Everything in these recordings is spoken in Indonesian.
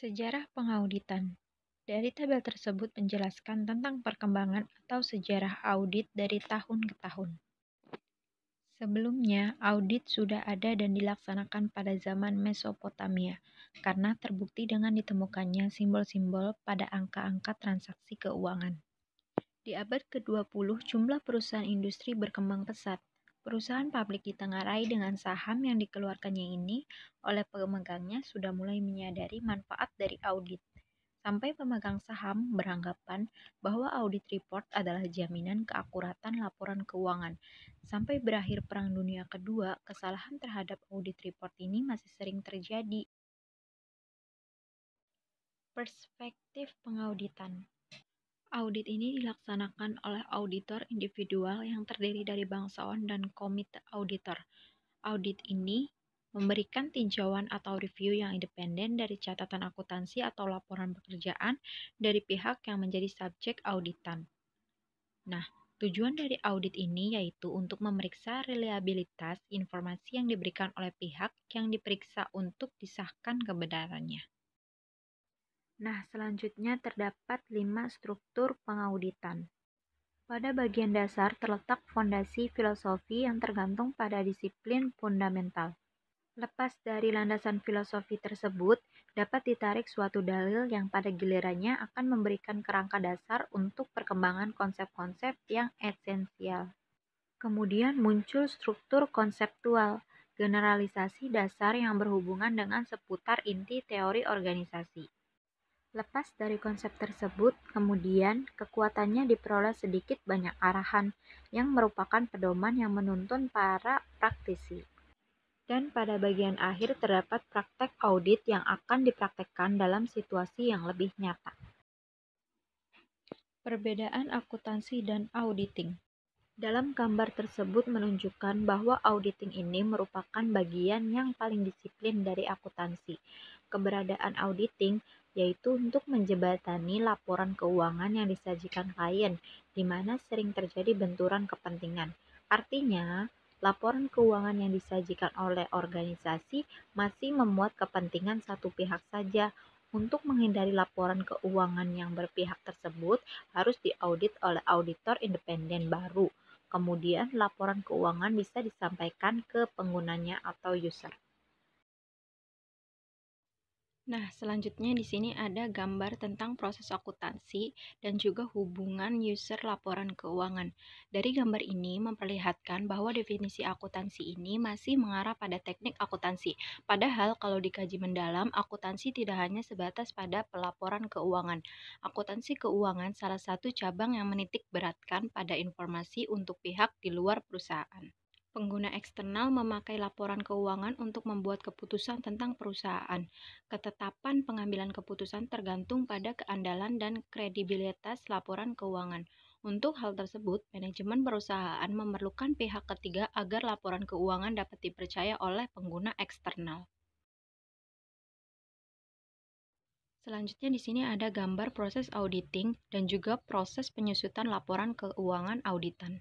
Sejarah pengauditan. Dari tabel tersebut menjelaskan tentang perkembangan atau sejarah audit dari tahun ke tahun. Sebelumnya, audit sudah ada dan dilaksanakan pada zaman Mesopotamia, karena terbukti dengan ditemukannya simbol-simbol pada angka-angka transaksi keuangan. Di abad ke-20, jumlah perusahaan industri berkembang pesat. Perusahaan pabrik ditengarai dengan saham yang dikeluarkannya ini oleh pemegangnya sudah mulai menyadari manfaat dari audit. Sampai pemegang saham beranggapan bahwa audit report adalah jaminan keakuratan laporan keuangan. Sampai berakhir Perang Dunia Kedua, kesalahan terhadap audit report ini masih sering terjadi. Perspektif pengauditan. Audit ini dilaksanakan oleh auditor individual yang terdiri dari bangsawan dan komite auditor. Audit ini memberikan tinjauan atau review yang independen dari catatan akuntansi atau laporan pekerjaan dari pihak yang menjadi subjek auditan. Nah, tujuan dari audit ini yaitu untuk memeriksa reliabilitas informasi yang diberikan oleh pihak yang diperiksa untuk disahkan kebenarannya. Nah, selanjutnya terdapat 5 struktur pengauditan. Pada bagian dasar terletak fondasi filosofi yang tergantung pada disiplin fundamental. Lepas dari landasan filosofi tersebut, dapat ditarik suatu dalil yang pada gilirannya akan memberikan kerangka dasar untuk perkembangan konsep-konsep yang esensial. Kemudian muncul struktur konseptual, generalisasi dasar yang berhubungan dengan seputar inti teori organisasi. Lepas dari konsep tersebut, kemudian kekuatannya diperoleh sedikit banyak arahan yang merupakan pedoman yang menuntun para praktisi. Dan pada bagian akhir terdapat praktek audit yang akan dipraktekkan dalam situasi yang lebih nyata. Perbedaan akuntansi dan auditing. Dalam gambar tersebut menunjukkan bahwa auditing ini merupakan bagian yang paling disiplin dari akuntansi. Keberadaan auditing yaitu untuk menjembatani laporan keuangan yang disajikan klien, di mana sering terjadi benturan kepentingan. Artinya, laporan keuangan yang disajikan oleh organisasi masih memuat kepentingan satu pihak saja. Untuk menghindari laporan keuangan yang berpihak tersebut harus diaudit oleh auditor independen baru. Kemudian laporan keuangan bisa disampaikan ke penggunanya atau user. Nah, selanjutnya di sini ada gambar tentang proses akuntansi dan juga hubungan user laporan keuangan. Dari gambar ini memperlihatkan bahwa definisi akuntansi ini masih mengarah pada teknik akuntansi. Padahal kalau dikaji mendalam, akuntansi tidak hanya sebatas pada pelaporan keuangan. Akuntansi keuangan salah satu cabang yang menitik beratkan pada informasi untuk pihak di luar perusahaan. Pengguna eksternal memakai laporan keuangan untuk membuat keputusan tentang perusahaan. Ketetapan pengambilan keputusan tergantung pada keandalan dan kredibilitas laporan keuangan. Untuk hal tersebut, manajemen perusahaan memerlukan pihak ketiga agar laporan keuangan dapat dipercaya oleh pengguna eksternal. Selanjutnya di sini ada gambar proses auditing dan juga proses penyusutan laporan keuangan auditan.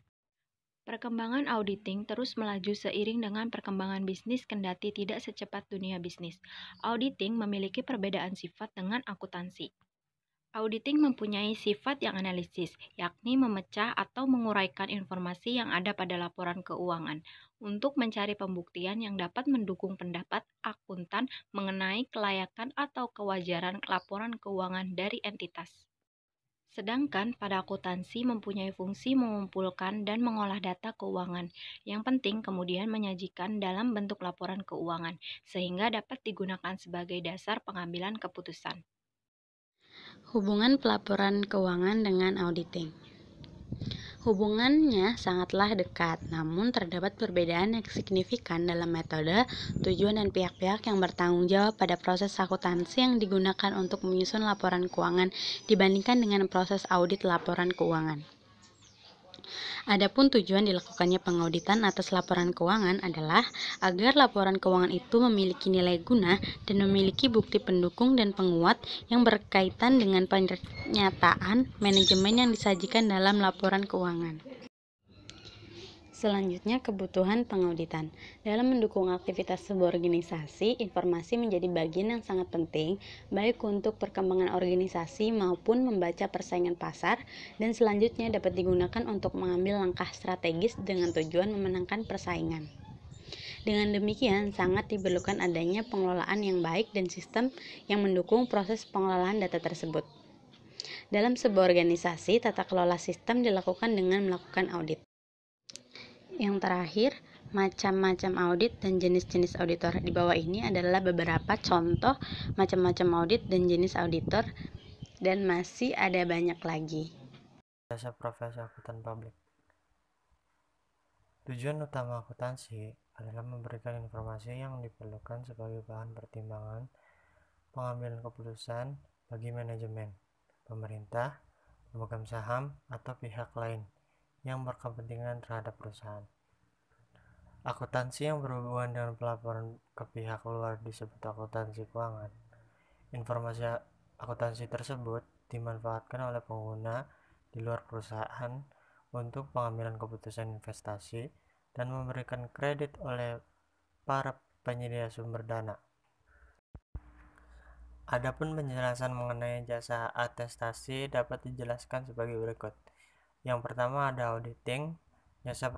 Perkembangan auditing terus melaju seiring dengan perkembangan bisnis kendati tidak secepat dunia bisnis. Auditing memiliki perbedaan sifat dengan akuntansi. Auditing mempunyai sifat yang analisis, yakni memecah atau menguraikan informasi yang ada pada laporan keuangan untuk mencari pembuktian yang dapat mendukung pendapat akuntan mengenai kelayakan atau kewajaran laporan keuangan dari entitas. Sedangkan pada akuntansi mempunyai fungsi mengumpulkan dan mengolah data keuangan. Yang penting kemudian menyajikan dalam bentuk laporan keuangan, sehingga dapat digunakan sebagai dasar pengambilan keputusan. Hubungan pelaporan keuangan dengan auditing. Hubungannya sangatlah dekat, namun terdapat perbedaan yang signifikan dalam metode, tujuan, dan pihak-pihak yang bertanggung jawab pada proses akuntansi yang digunakan untuk menyusun laporan keuangan dibandingkan dengan proses audit laporan keuangan. Adapun tujuan dilakukannya pengauditan atas laporan keuangan adalah agar laporan keuangan itu memiliki nilai guna dan memiliki bukti pendukung dan penguat yang berkaitan dengan pernyataan manajemen yang disajikan dalam laporan keuangan. Selanjutnya, kebutuhan pengauditan. Dalam mendukung aktivitas sebuah organisasi, informasi menjadi bagian yang sangat penting, baik untuk perkembangan organisasi maupun membaca persaingan pasar, dan selanjutnya dapat digunakan untuk mengambil langkah strategis dengan tujuan memenangkan persaingan. Dengan demikian, sangat diperlukan adanya pengelolaan yang baik dan sistem yang mendukung proses pengelolaan data tersebut. Dalam sebuah organisasi, tata kelola sistem dilakukan dengan melakukan audit. Yang terakhir, macam-macam audit dan jenis-jenis auditor. Di bawah ini adalah beberapa contoh macam-macam audit dan jenis auditor, dan masih ada banyak lagi. Jasa profesi akuntan publik. Tujuan utama akuntansi adalah memberikan informasi yang diperlukan sebagai bahan pertimbangan pengambilan keputusan bagi manajemen, pemerintah, pemegang saham, atau pihak lain yang berkepentingan terhadap perusahaan. Akuntansi yang berhubungan dengan pelaporan ke pihak luar disebut akuntansi keuangan. Informasi akuntansi tersebut dimanfaatkan oleh pengguna di luar perusahaan untuk pengambilan keputusan investasi dan memberikan kredit oleh para penyedia sumber dana. Adapun penjelasan mengenai jasa atestasi dapat dijelaskan sebagai berikut. Yang pertama ada auditing. Jasa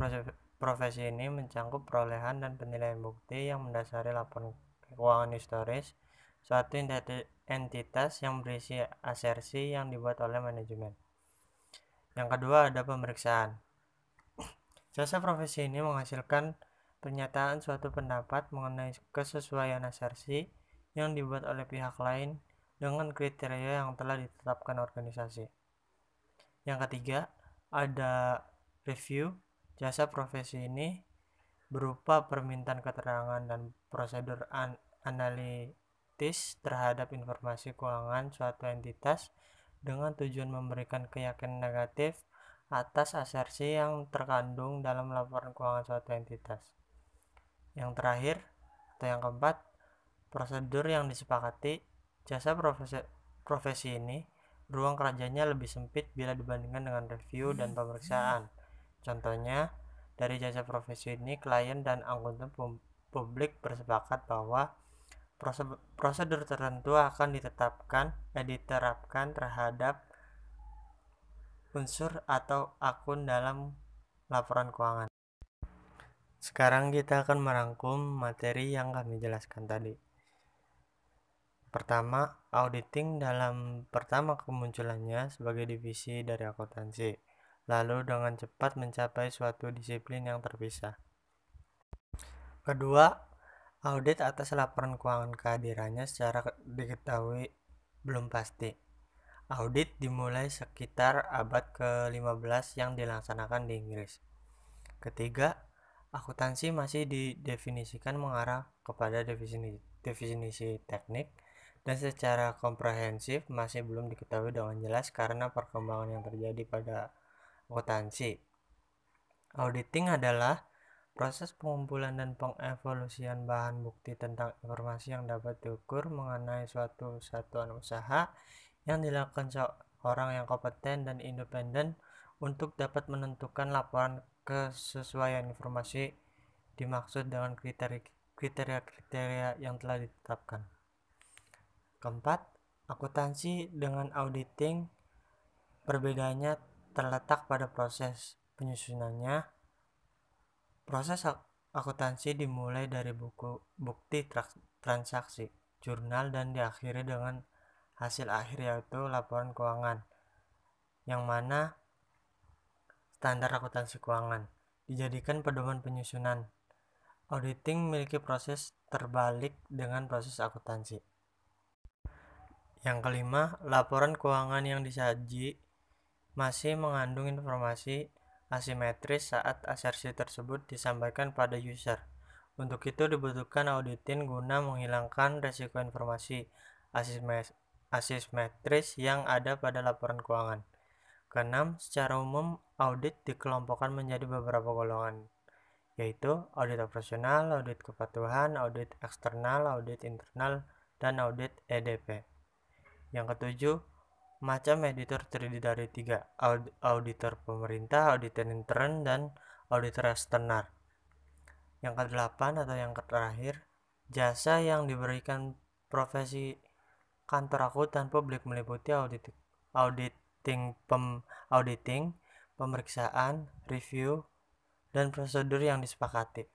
profesi ini mencakup perolehan dan penilaian bukti yang mendasari laporan keuangan historis suatu entitas yang berisi asersi yang dibuat oleh manajemen. Yang kedua ada pemeriksaan. Jasa profesi ini menghasilkan pernyataan suatu pendapat mengenai kesesuaian asersi yang dibuat oleh pihak lain dengan kriteria yang telah ditetapkan organisasi. Yang ketiga ada review. Jasa profesi ini berupa permintaan keterangan dan prosedur analitis terhadap informasi keuangan suatu entitas dengan tujuan memberikan keyakinan negatif atas asersi yang terkandung dalam laporan keuangan suatu entitas. Yang terakhir atau yang keempat, prosedur yang disepakati. Jasa profesi ini ruang kerjanya lebih sempit bila dibandingkan dengan review dan pemeriksaan. Contohnya, dari jasa profesi ini, klien dan akuntan publik bersepakat bahwa prosedur tertentu akan diterapkan terhadap unsur atau akun dalam laporan keuangan. Sekarang kita akan merangkum materi yang kami jelaskan tadi. Pertama, auditing dalam pertama kemunculannya sebagai divisi dari akuntansi, lalu dengan cepat mencapai suatu disiplin yang terpisah. Kedua, audit atas laporan keuangan kehadirannya secara diketahui belum pasti. Audit dimulai sekitar abad ke-15 yang dilaksanakan di Inggris. Ketiga, akuntansi masih didefinisikan mengarah kepada definisi teknik dan secara komprehensif masih belum diketahui dengan jelas karena perkembangan yang terjadi pada akuntansi. Auditing adalah proses pengumpulan dan pengevaluasian bahan bukti tentang informasi yang dapat diukur mengenai suatu satuan usaha yang dilakukan seorang yang kompeten dan independen untuk dapat menentukan laporan kesesuaian informasi dimaksud dengan kriteria-kriteria yang telah ditetapkan. Keempat, akuntansi dengan auditing perbedaannya terletak pada proses penyusunannya. Proses akuntansi dimulai dari bukti transaksi, jurnal, dan diakhiri dengan hasil akhir yaitu laporan keuangan, yang mana standar akuntansi keuangan dijadikan pedoman penyusunan. Auditing memiliki proses terbalik dengan proses akuntansi. Yang kelima, laporan keuangan yang disaji masih mengandung informasi asimetris saat asersi tersebut disampaikan pada user. Untuk itu dibutuhkan auditing guna menghilangkan resiko informasi asimetris yang ada pada laporan keuangan. Keenam, secara umum audit dikelompokkan menjadi beberapa golongan, yaitu audit operasional, audit kepatuhan, audit eksternal, audit internal, dan audit EDP. Yang ketujuh, macam editor terdiri dari 3, auditor pemerintah, auditor intern, dan auditor eksternal. Yang ke-8 atau yang terakhir, jasa yang diberikan profesi kantor akuntan publik meliputi auditing, pemeriksaan, review, dan prosedur yang disepakati.